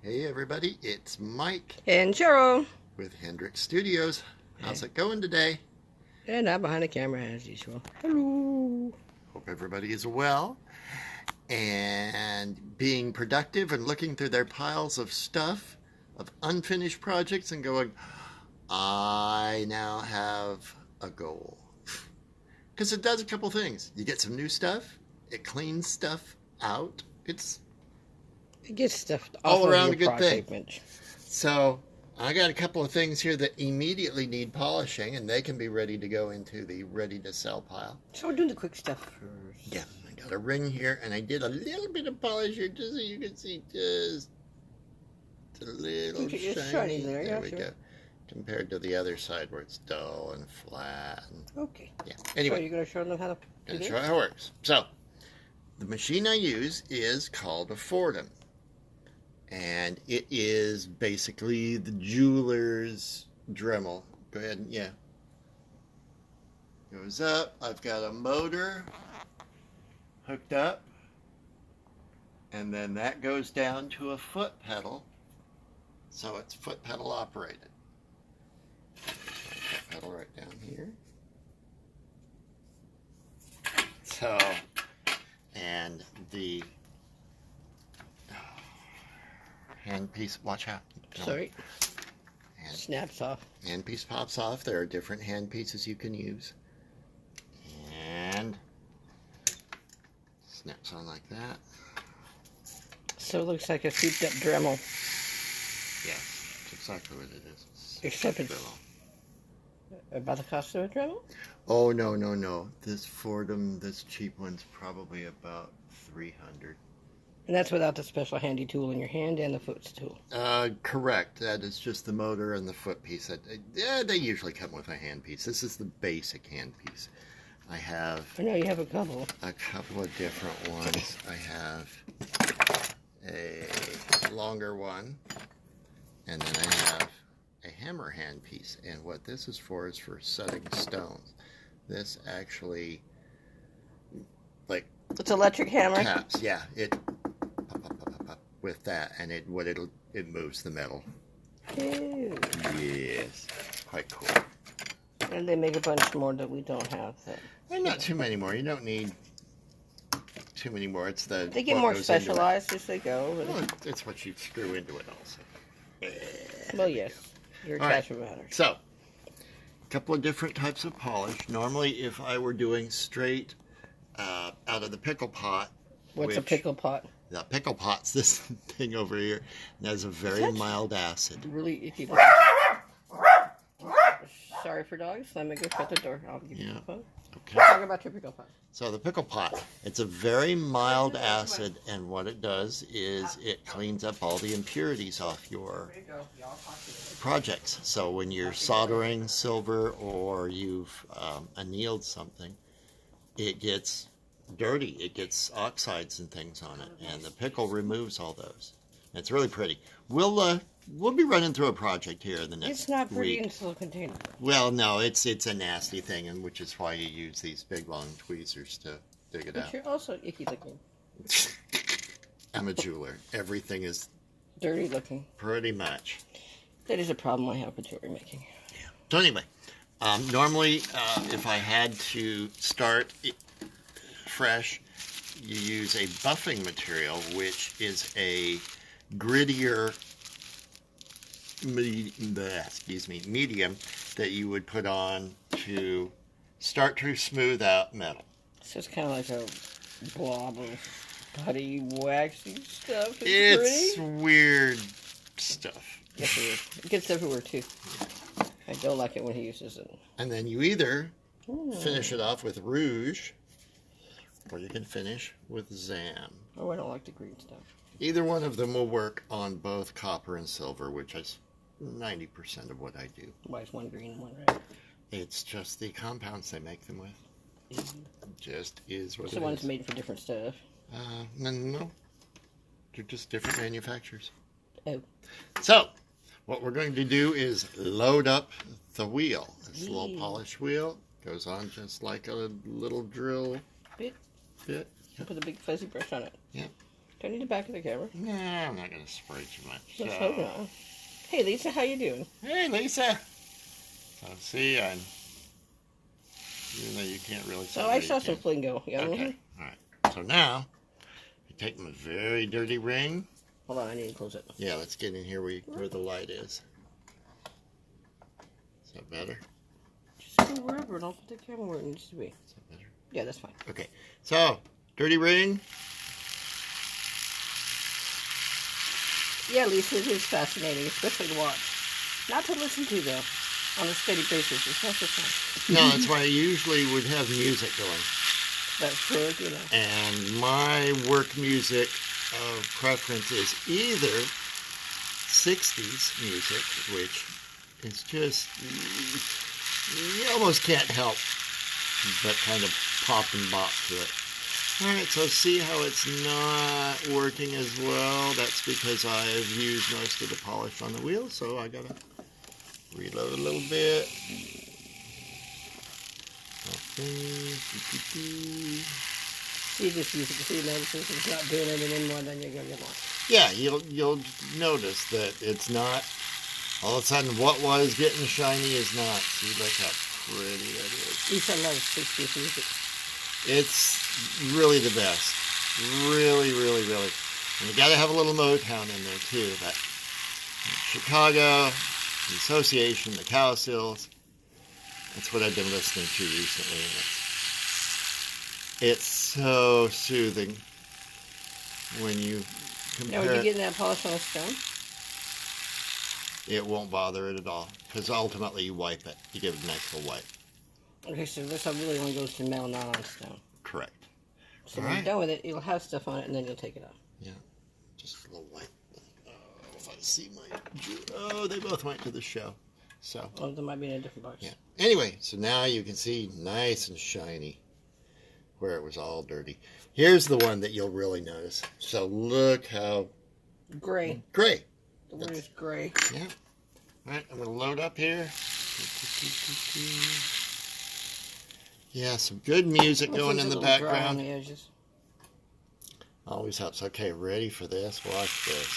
Hey everybody, it's Mike And Cheryl. with Hendrick Studios. How's it going today? And I'm behind the camera as usual. Hello. Hope everybody is well and being productive and looking through their piles of stuff, of unfinished projects and going, I now have a goal. Because it does a couple things. You get some new stuff, it cleans stuff out. It gets stuff all around a good thing. Bench. So I got a couple of things here that immediately need polishing, and they can be ready to go into the ready to sell pile. So we're doing the quick stuff first. Yeah, I got a ring here, and I did a little bit of polish here just so you can see just a little shiny. There we go. Compared to the other side where it's dull and flat. Okay. Yeah. Anyway, so you're going to show them how to do show how it works. So the machine I use is called a Fordham. And it is basically the jeweler's Dremel. Go ahead and, yeah. Goes up. I've got a motor hooked up. And then that goes down to a foot pedal. So it's foot pedal operated. Foot pedal right down here. So, and the handpiece, watch out. Sorry. Snaps off. Handpiece pops off. There are different handpieces you can use. And snaps on like that. So it looks like a souped up Dremel. Yes, that's exactly what it is. Except it's about the cost of a Dremel? Oh, no. This Fordham, this cheap one's probably about $300. And that's without the special handy tool in your hand and the foot tool. Correct. That is just the motor and the foot piece. They usually come with a hand piece. This is the basic hand piece. I know you have a couple. A couple of different ones. I have a longer one, and then I have a hammer hand piece. And what this is for setting stones. This actually, it's electric hammer. Taps. Yeah, it. With that, and it moves the metal. Ew. Yes, quite cool. And they make a bunch more that we don't have. And not too many more. You don't need too many more. It's they get more specialized as they go. Well, it's what you screw into it also. Well, yes, your attachment matters. So, a couple of different types of polish. Normally, if I were doing straight out of the pickle pot. What's a pickle pot? The pickle pot's this thing over here, and has a very mild acid. Really icky. Sorry for dogs. Let me go shut the door. I'll give you the phone. Okay. Talk about your pickle pot. So the pickle pot, it's a very mild acid, and what it does is it cleans up all the impurities off your projects. So when you're soldering silver or you've annealed something, it gets dirty. It gets oxides and things on it, and the pickle removes all those. It's really pretty. We'll be running through a project here in the next week. It's not pretty in a container. Well, no, it's a nasty thing, and which is why you use these big long tweezers to dig it out. But you're also icky looking. I'm a jeweler. Everything is dirty looking. Pretty much. That is a problem I have with jewelry making. Yeah. So anyway, normally if I had to start fresh, you use a buffing material, which is a grittier medium that you would put on to start to smooth out metal. So it's kind of like a blob of putty, waxy stuff. It's pretty weird stuff. Yes, it is. It gets everywhere too. I don't like it when he uses it. And then you either finish it off with rouge, or you can finish with Zam. Oh, I don't like the green stuff. Either one of them will work on both copper and silver, which is 90% of what I do. Why is one green and one red? It's just the compounds they make them with. Just is what it is. So one's made for different stuff? No. They're just different manufacturers. Oh. So, what we're going to do is load up the wheel. This little polish wheel goes on just like a little drill bit. Put a big fuzzy brush on it. Yeah. Do I need the back of the camera? Nah, I'm not going to spray too much. Let's hope not. Hey, Lisa, how you doing? Hey, Lisa. So, see, even though you can't really see. So I saw some flingo. Yeah. Okay, all right. So now, you take my very dirty ring. Hold on, I need to close it. Yeah, let's get in here where the light is. Is that better? Just go wherever, and I'll put the camera where it needs to be. Is that better? Yeah, that's fine. Okay, so, dirty ring. Yeah, Lisa, it is fascinating, especially to watch. Not to listen to, though, on a steady basis. It's not so fun. No, that's why I usually would have music going. That's true, you know. And my work music of preference is either 60s music, which is just, you almost can't help but kind of pop and bop to it. Alright, so see how it's not working as well? That's because I've used most of the polish on the wheel, so I gotta reload a little bit. Okay. See this music, see, notice it's not doing anything anymore, then you're gonna get lost. Yeah, you'll notice that it's not, all of a sudden what was getting shiny is not. See, look how pretty that is. Lisa loves 60s music. It's really the best. Really, really, really. And you gotta have a little Motown in there too. That Chicago, the Association, the Cowsills. That's what I've been listening to recently. And it's so soothing when you compare Now, are you getting that polish on a stone? it won't bother it at all. Because ultimately you wipe it. You give it a nice little wipe. Okay, so this really only goes to metal, not on stone. Correct. So when you're done with it, you'll have stuff on it, and then you'll take it off. Yeah. Just a little wipe. Oh, if I see my... Oh, they both went to the show. So. Oh, they might be in a different box. Yeah. Anyway, so now you can see nice and shiny where it was all dirty. Here's the one that you'll really notice. So look how... Gray. Gray. The word is gray. Yeah. All right, I'm going to load up here. Yeah, some good music going in the background. On the edges. Always helps. Okay, ready for this? Watch this.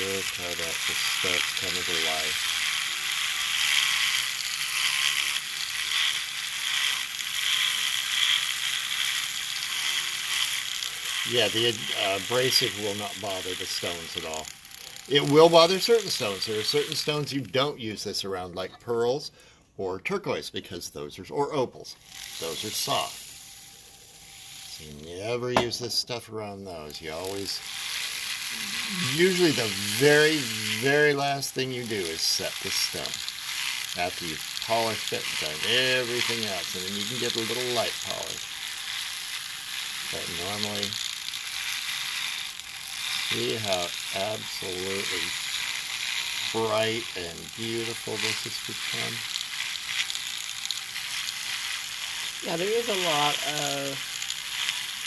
Look how that just starts coming to life. Yeah, the abrasive will not bother the stones at all. It will bother certain stones. There are certain stones you don't use this around, like pearls or turquoise, because those are, or opals. Those are soft. So you never use this stuff around those. You always, usually the very, very last thing you do is set the stone. After you've polished it and done everything else, and then you can get a little light polish. But normally, see how absolutely bright and beautiful this has become. Now there is a lot of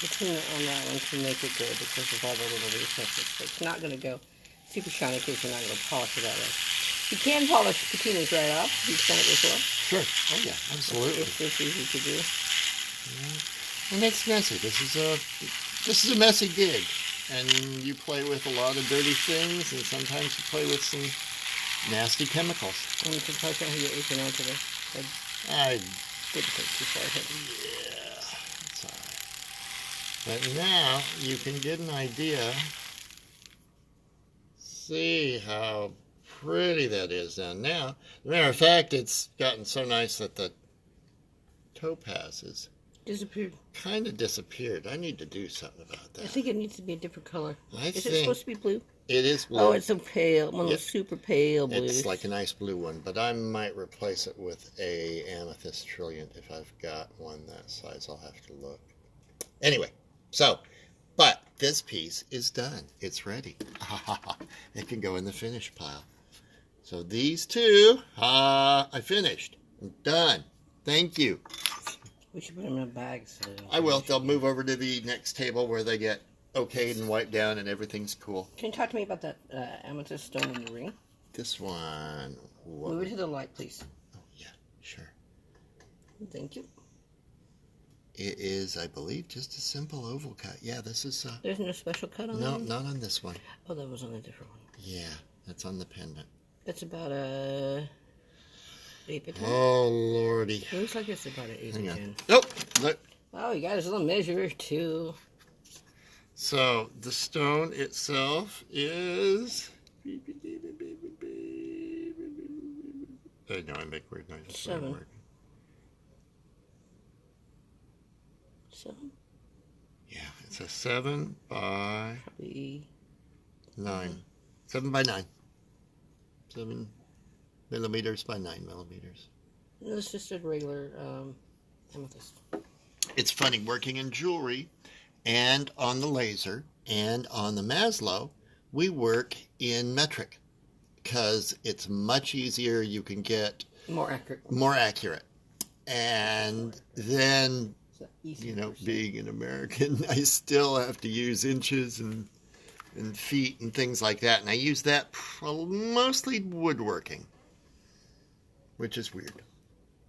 patina on that one to make it good because of all the little recesses. So it's not going to go super shiny because you're not going to polish it that way. You can polish patinas right off. You've done it before. Sure. Oh yeah, absolutely. It's easy to do. Yeah. And it's messy. This is a messy gig. And you play with a lot of dirty things, and sometimes you play with some nasty chemicals. And you can touch on who you're aching on today. I didn't take too far ahead. Yeah, it's alright. But now you can get an idea. See how pretty that is down now. As a matter of fact, it's gotten so nice that the topaz is disappeared. Kind of disappeared. I need to do something about that. I think it needs to be a different color. Is it supposed to be blue? It is blue. Oh, it's so pale. One of those super pale blues. It's like a nice blue one, but I might replace it with a amethyst trilliant if I've got one that size. I'll have to look. Anyway, so, but this piece is done. It's ready. It can go in the finish pile. So these two, I finished. I'm done. Thank you. We should put them in a bag. So I will. They'll move over to the next table where they get okayed and wiped down and everything's cool. Can you talk to me about that amethyst stone in the ring? This one. Move it to the light, please. Oh, yeah. Sure. Thank you. It is, I believe, just a simple oval cut. Yeah, this is... There's no special cut on no, that one? not on this one. Oh, that was on a different one. Yeah, that's on the pendant. That's about a 8 by 10. Oh, lordy. It looks like it's about an 8 by 10. Nope, look. Oh, you got his little measure, too. So, the stone itself is... I know I make weird noises. 7. 7? Yeah, it's a 7 by Probably 9. 7 by 9. 7 millimeters by 9 millimeters. No, it's just a regular amethyst. It's funny, working in jewelry and on the laser and on the Maslow, we work in metric because it's much easier. You can get More accurate. more accurate. And then, you know, being an American, I still have to use inches and feet and things like that. And I use that mostly woodworking, which is weird.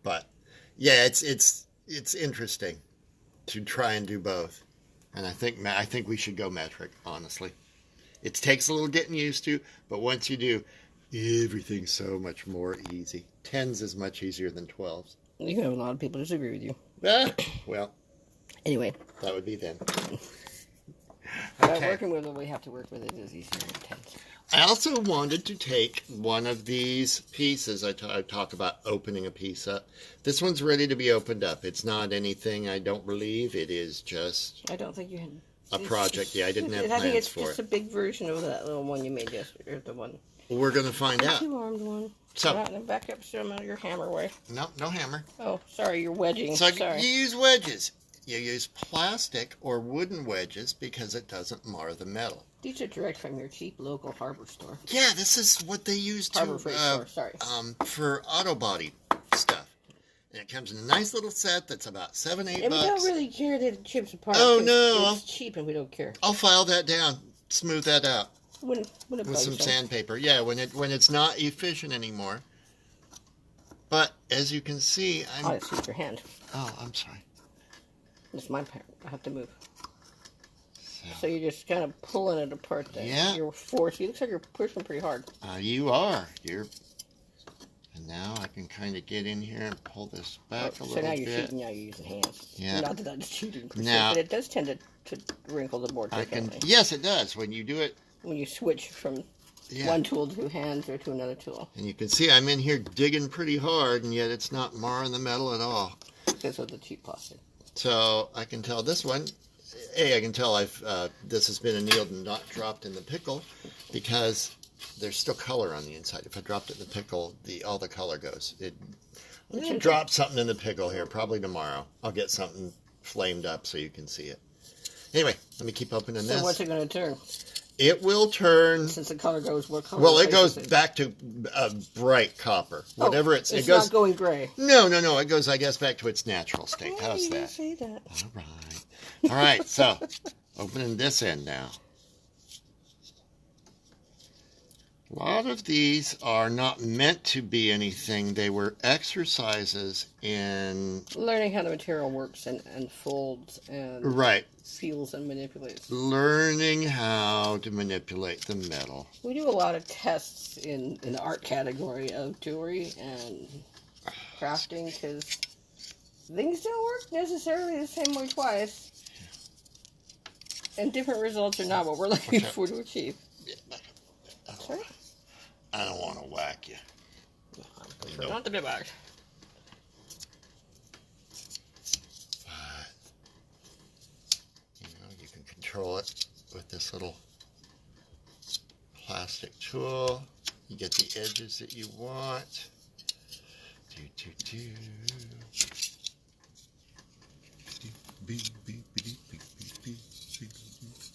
But yeah, it's interesting to try and do both. And I think we should go metric, honestly. It takes a little getting used to, but once you do, everything's so much more easy. 10s is much easier than 12s. You have a lot of people disagree with you. Ah, well, Anyway, that would be them. by working with it, we have to work with it as easier than 10s. I also wanted to take one of these pieces. I talk about opening a piece up. This one's ready to be opened up. It's not anything, I don't believe. It is just I don't think you had a project. Yeah, I didn't have I think plans it's for just it. a big version of that little one you made yesterday, or the one. We're going to find The out. two-armed one. So, Not in the back up some of your hammer way. no hammer. Oh, sorry, you're wedging. So Sorry. you use wedges. You use plastic or wooden wedges because it doesn't mar the metal. These are direct from your cheap local harbor store. Yeah, this is what they use Harbor Freight store, sorry. for auto body stuff. And it comes in a nice little set that's about $7-8 And we bucks. don't really care that it chips apart. Oh, 'cause no. It's cheap and we don't care. I'll file that down, smooth that out Wouldn't with bug some you. sandpaper. Yeah, when it's not efficient anymore. But as you can see, Oh, it's with your hand. I'm sorry. It's my part. I have to move. So you're just kind of pulling it apart there. Yeah. You're forcing. It looks like you're pushing pretty hard. You are. And now I can kind of get in here and pull this back a So little now you're bit. cheating. Now you're using hands. Yeah. Not that that's cheating, per se, Now- but it does tend to wrinkle the board differently Yes, it does. When you do it, when you switch from yeah. one tool to hands or to another tool. And you can see I'm in here digging pretty hard, and yet it's not marring the metal at all. That's with the cheap plastic. So I can tell this one, I can tell this has been annealed and not dropped in the pickle because there's still color on the inside. If I dropped it in the pickle, all the color goes. I'm going to drop something in the pickle here, probably tomorrow. I'll get something flamed up so you can see it. Anyway, let me keep opening this. So what's it going to turn? It will turn. Since the color goes, what color? Well, it goes replaces back to bright copper. Whatever it's it goes. not going gray. No. It goes, I guess, back to its natural state. Oh, How's you didn't that? say that. All right. So opening this end now. A lot of these are not meant to be anything. They were exercises in Learning how the material works and folds and right. feels and manipulates. Learning how to manipulate the metal. We do a lot of tests in the art category of jewelry and crafting because things don't work necessarily the same way twice. And different results are not what we're looking for to achieve. Sorry? I don't want to whack you. No, not to be whacked. But, you can control it with this little plastic tool. You get the edges that you want.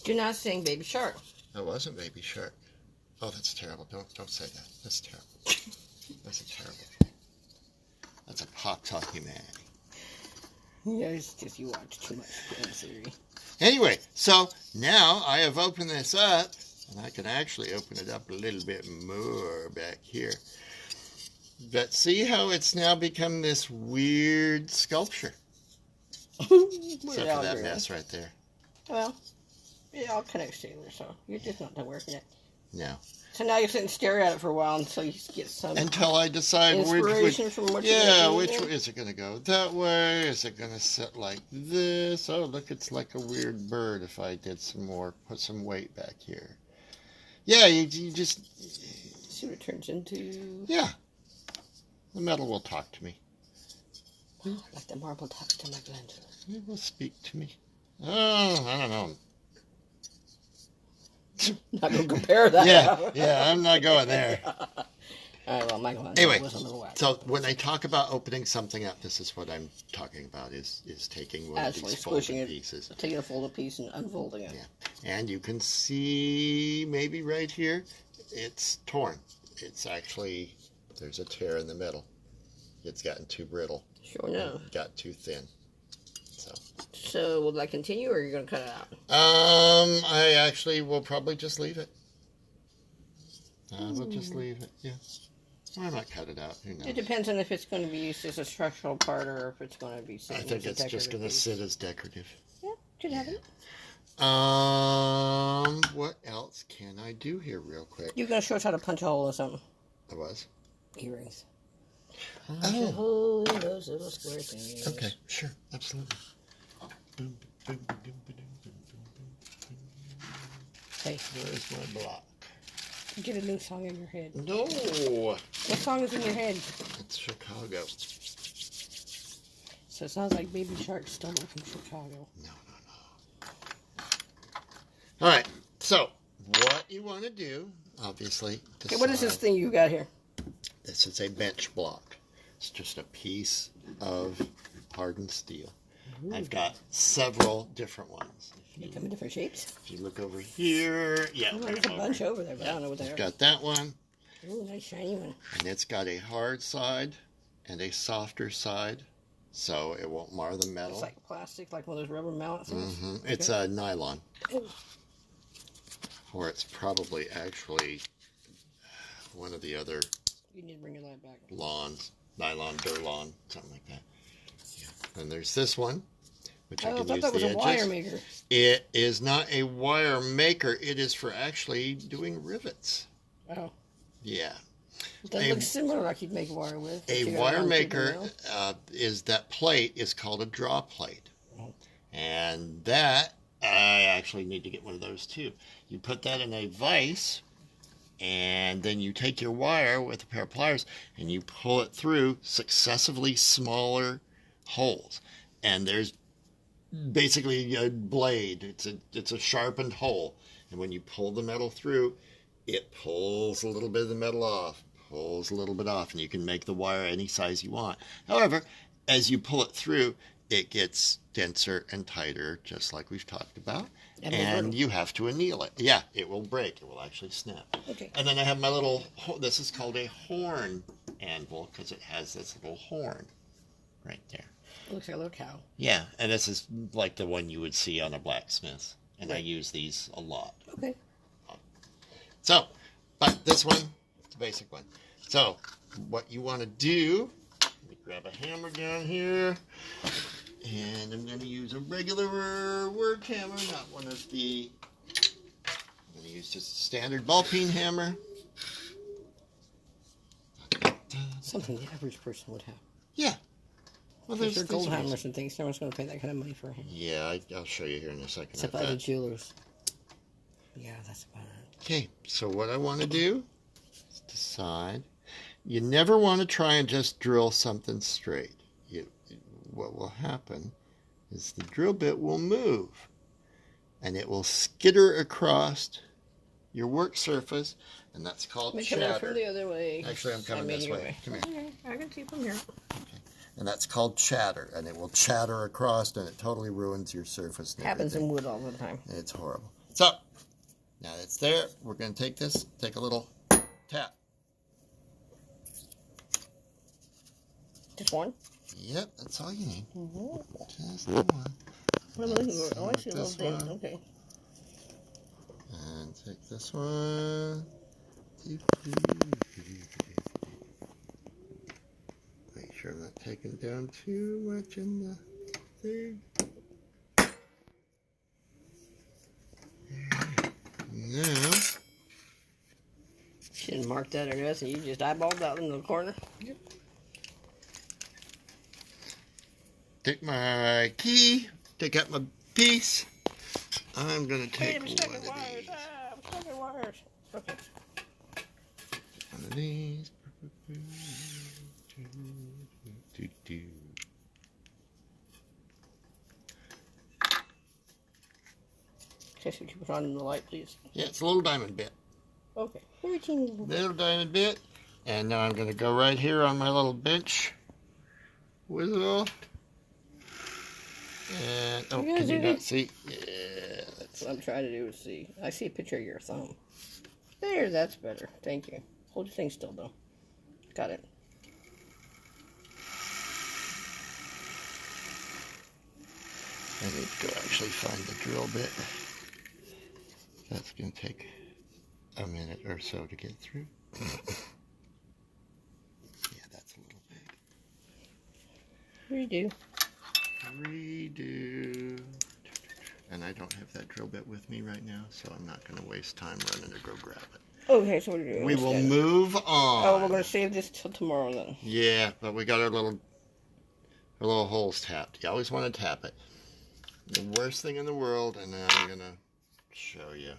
Do not sing Baby Shark. That wasn't Baby Shark. Oh, that's terrible. Don't say that. That's terrible. That's terrible. That's a pop-talk humanity. Yeah, it's just you watch too much series. Anyway, so now I have opened this up, and I can actually open it up a little bit more back here. But see how it's now become this weird sculpture? Except for that mess right there. Well, it all connects together, so you're just not done working it. No. So now you sit and stare at it for a while until you get some until I decide inspiration from what which way is it going to go? That way? Is it going to sit like this? Oh, look, it's like a weird bird. If I did some more, put some weight back here. Yeah, you just see what it turns into. Yeah, the metal will talk to me. Oh, like the marble talks to Michelangelo. It will speak to me. Oh, I don't know. Not going to compare that. Yeah, I'm not going there. All right, well, Michelangelo was a little wacky. So when I talk about opening something up, this is what I'm talking about, is taking one of these folded pieces. Taking a folded piece and unfolding it. Yeah, and you can see maybe right here, it's torn. It's actually, there's a tear in the middle. It's gotten too brittle. Sure enough. Got too thin. So will I continue, or are you going to cut it out? I actually will probably just leave it. We'll just leave it, yeah. I might cut it out, who knows. It depends on if it's going to be used as a structural part or if it's going to be I think it's just going to sit as decorative. Yeah, should have it. What else can I do here real quick? You're going to show us how to punch a hole in something. I was? Earrings. Punch a hole in those little square things. Okay, sure, absolutely. Hey, where's my block? Get a new song in your head. No! What song is in your head? It's Chicago. So it sounds like Baby Shark stole it from Chicago. No. Alright, so what you want to do, obviously. Okay, what is this thing you got here? This is a bench block. It's just a piece of hardened steel. Ooh. I've got several different ones. They come in different shapes? If you look over here, there's a bunch over there, but I don't know what they are. Got that one. Ooh, nice shiny one. And it's got a hard side and a softer side, so it won't mar the metal. It's like plastic, like one of those rubber mallet things? Mm-hmm. Okay. It's a nylon. Ooh. Or it's probably actually one of the other you need to bring your light back. Nylon, Durlon, something like that. Yeah. And there's this one, which I can use the edges. I thought that was a wire maker. It is not a wire maker. It is for actually doing rivets. Oh. Yeah. That looks similar like you'd make wire with. A wire maker is that plate is called a draw plate. Oh. And that, I actually need to get one of those too. You put that in a vise, and then you take your wire with a pair of pliers and you pull it through successively smaller holes. And there's basically a blade. It's a sharpened hole. And when you pull the metal through, it pulls a little bit of the metal off, pulls a little bit off, and you can make the wire any size you want. However, as you pull it through, it gets denser and tighter, just like we've talked about. And you have to anneal it. Yeah, it will break. It will actually snap. Okay. And then I have my little, this is called a horn anvil because it has this little horn right there. It looks like a little cow. Yeah, and this is like the one you would see on a blacksmith. And I use these a lot. Okay. So, but this one, it's a basic one. So, what you want to do, let me grab a hammer down here. And I'm going to use a regular work hammer, not one of the, I'm going to use just a standard ball peen hammer. Something the average person would have. Yeah. Well, there's gold hammers and things. No one's going to pay that kind of money for a hammer. Yeah, I'll show you here in a second. Except by the jewelers. Yeah, that's about it. Okay, so what I want to do is decide. You never want to try and just drill something straight. What will happen is the drill bit will move and it will skitter across your work surface, and that's called chatter. From the other way. Actually, I'm coming this way. Come here. Okay, I can see from here. Okay. And that's called chatter, and it will chatter across, and it totally ruins your surface. Happens in wood all the time. It's horrible. So, now that it's there, we're going to take a little tap. Just one? Yep, that's all you need. Mm-hmm. Just the one. What am I looking for? Oh, I see a little thing. Okay. And take this one. Make sure I'm not taking down too much in the thing. Now, She didn't mark that or nothing. You just eyeballed that in the corner. yep. Take my key, take out my piece. I'm going to take one of these. I'm stuck in wires. Okay. One of these. Okay, so keep it on in the light, please. Yeah, it's a little diamond bit. Okay. Very teeny little bit. Little diamond bit. And now I'm going to go right here on my little bench. Whistle. And, oh, can you not see? Yeah. That's what I'm trying to do is see. I see a picture of your thumb. There, that's better. Thank you. Hold your thing still, though. Got it. I need to go actually find the drill bit. That's going to take a minute or so to get through. Yeah, that's a little big. Redo. Redo. And I don't have that drill bit with me right now, so I'm not going to waste time running to go grab it. Okay, so what are you doing? We will move on. Oh, we're going to save this till tomorrow then. Yeah, but we got our little holes tapped. You always want to tap it. The worst thing in the world, and now I'm going to show you.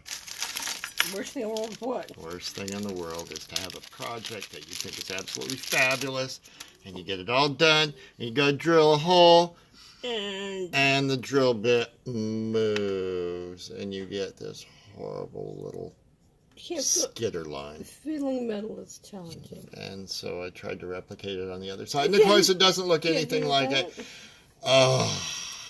Worst thing in the world is what? Worst thing in the world is to have a project that you think is absolutely fabulous, and you get it all done, and you go drill a hole, and the drill bit moves, and you get this horrible little skitter line. Filling metal is challenging. And so I tried to replicate it on the other side, and of course it doesn't look anything like it. Oh,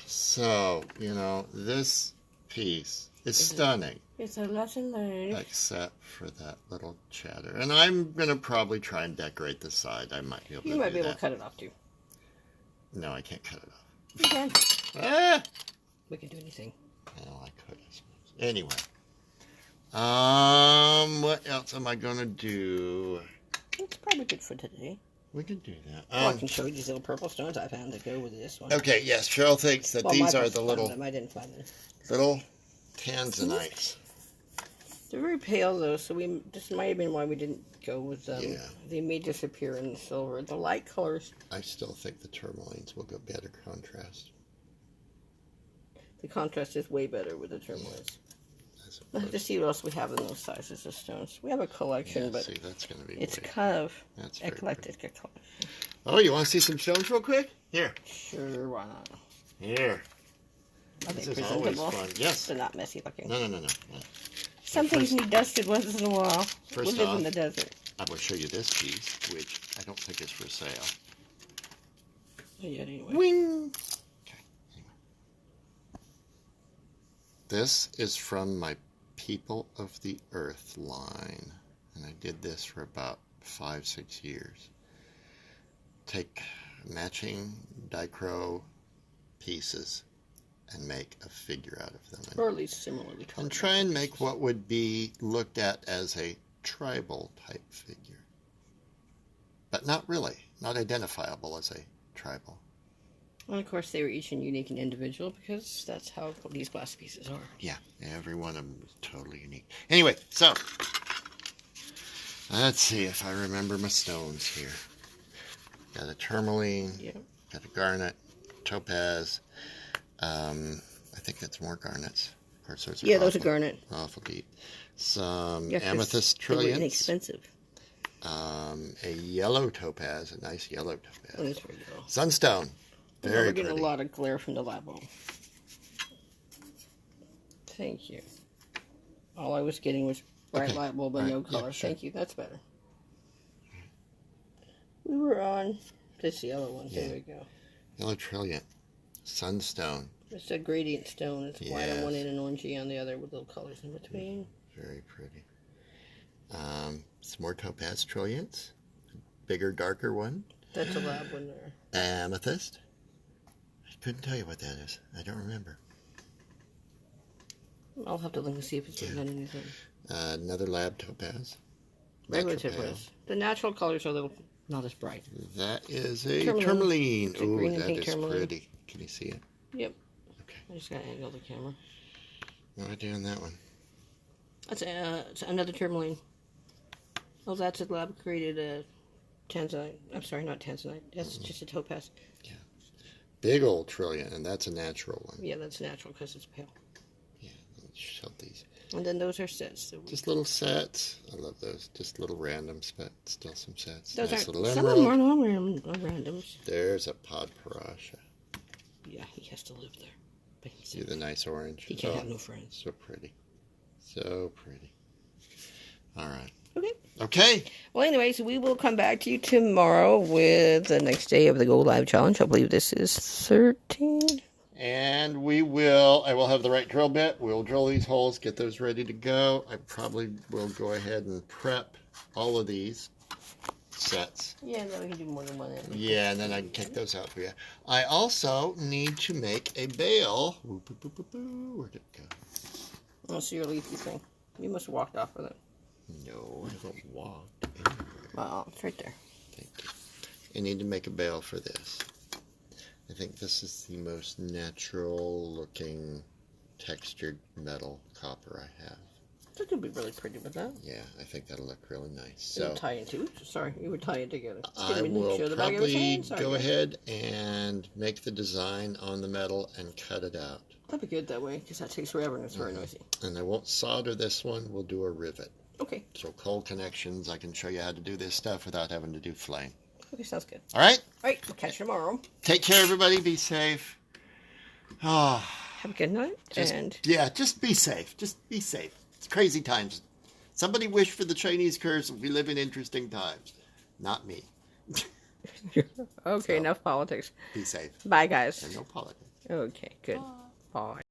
so, you know, this piece is stunning. It's a lesson learned. Except for that little chatter. And I'm going to probably try and decorate the side. I might be able to do that. You might be able to cut it off, too. No, I can't cut it off. You can. Ah! We can do anything. Well, I could, I suppose. Anyway. What else am I going to do? It's probably good for today. We can do that. I can show you these little purple stones I found to go with this one. Okay, yes. Cheryl thinks that these are the little... I didn't find them. Little tanzanites. They're very pale, though, so this might have been why we didn't go with them. Yeah. They may disappear in the silver. The light colors... I still think the tourmalines will go better contrast. The contrast is way better with the tourmalines. I'll have to see what else we have in those sizes of stones. We have a collection, but see, that's gonna be it's kind of very eclectic. Oh, you want to see some stones real quick? Here. Sure, why not? Here. Are This they is always presentable? fun. Yes. They're not messy looking. No. Some things need dusted once in a while. We First live off, in the desert. I'm going to show you this piece, which I don't think is for sale. Yeah, anyway. Wing! Okay, anyway. This is from my People of the Earth line. And I did this for about 5-6 years. Take matching dichro pieces and make a figure out of them. Or at least similarly colored. And try and make what would be looked at as a tribal type figure. But not really. Not identifiable as a tribal. And of course they were each unique and individual because that's how these glass pieces are. Yeah, every one of them is totally unique. Anyway, so let's see if I remember my stones here. Got a tourmaline, got a garnet, topaz. I think that's more garnets. Of course, those are those are garnet. Awful deep. Some amethyst They're trillions. inexpensive. A yellow topaz, a nice yellow topaz. Oh, that's very yellow. Sunstone. Very We're getting pretty. a lot of glare from the lab bulb. Thank you. All I was getting was bright light bulb and no color. Sure. Thank you. That's better. We were on this yellow one. There we go. Yellow trillion. Sunstone. It's a gradient stone. It's white on one end and orangey on the other with little colors in between. Very pretty. Some more topaz trillions. Bigger, darker one. That's a lab one there. Amethyst. I couldn't tell you what that is. I don't remember. I'll have to look and see if it's written on anything. Another lab topaz. Regular topaz. The natural colors are a little not as bright. That is a tourmaline. It's a green and that pink is tourmaline. pretty. Can you see it? Yep. Okay. I just gotta angle the camera. What do I do on that one? That's it's another tourmaline. Those Acid Lab created a tanzanite. I'm sorry, not tanzanite. That's just a topaz. Yeah. Big old trillion, and that's a natural one. Yeah, that's natural because it's pale. Yeah, let's show these. And then those are sets. Just little sets. I love those. Just little randoms, but still some sets. Those nice aren't, little some of them emerald. aren't all randoms. There's a pod parasha. Yeah, he has to live there. But See the nice orange? he can't have no friends. So pretty. So pretty. All right. Okay. Okay. Well, anyways, we will come back to you tomorrow with the next day of the Go Live Challenge. I believe this is 13. And I will have the right drill bit. We'll drill these holes, get those ready to go. I probably will go ahead and prep all of these sets. Yeah, then we can do more than one. Yeah, and then I can kick those out for you. I also need to make a bale. Where'd it go? Oh, so your leafy thing. You must have walked off with it. No, I haven't walked anywhere. Well, it's right there. Thank you. I need to make a bale for this. I think this is the most natural looking textured metal copper I have. That could be really pretty with that. Yeah, I think that'll look really nice. So tie it too. Sorry, you would tie it together. I will probably go ahead and make the design on the metal and cut it out. That'd be good that way, because that takes forever and it's very noisy. And I won't solder this one. We'll do a rivet. Okay. So cold connections, I can show you how to do this stuff without having to do flame. Okay, sounds good. All right? All right, we'll catch you tomorrow. Take care, everybody. Be safe. Oh, have a good night. Just be safe. Just be safe. It's crazy times. Somebody wished for the Chinese curse. We live in interesting times. Not me. Okay, enough politics. Be safe. Bye, guys. And no politics. Okay, good. Bye.